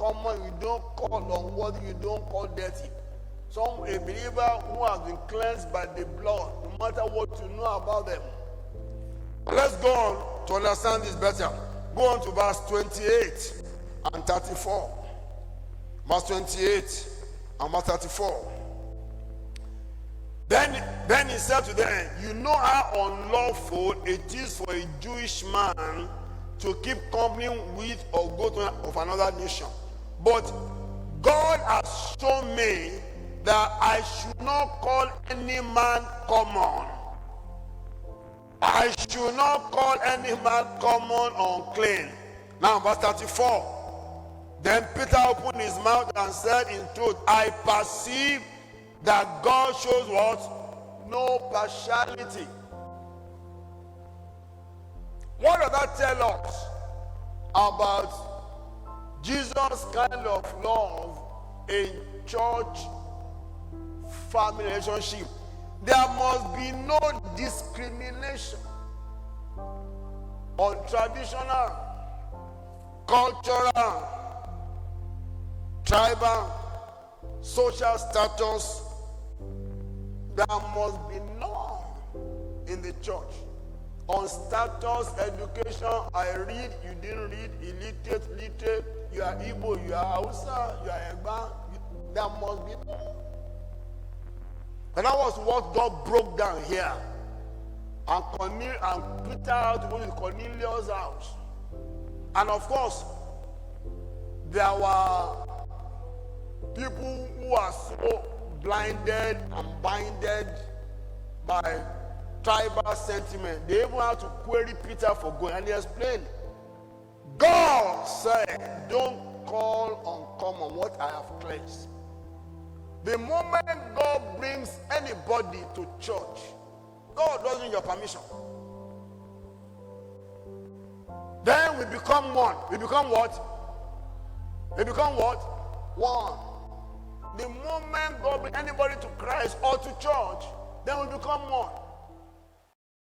uncommon, you don't call unworthy, you don't call dirty. A believer who has been cleansed by the blood, no matter what you know about them. Let's go on to understand this better. Go on to verse 28 and 34. Verse 28 and verse 34. Then he said to them, you know how unlawful it is for a Jewish man to keep company with or go to of another nation. But God has shown me that I should not call any man common. I should not call any man common unclean. Now verse 34. Then Peter opened his mouth and said in truth, I perceive that God shows what? No partiality. What does that tell us about Jesus' kind of love in church family relationship? There must be no discrimination on traditional, cultural, tribal, social status. There must be none in the church. On status, education, I read, you didn't read, illiterate, literate, you are Igbo, you are Hausa, you are Egba. There must be none. And that was what God broke down here. And Peter out to go to Cornelius' house. And of course, there were people who are so blinded and binded by tribal sentiment. They even had to query Peter for going. And he explained, God said, don't call uncommon what I have cleansed. The moment God brings anybody to church, God doesn't need your permission. Then we become one. We become what? We become what? One. The moment God brings anybody to Christ or to church, then we become one.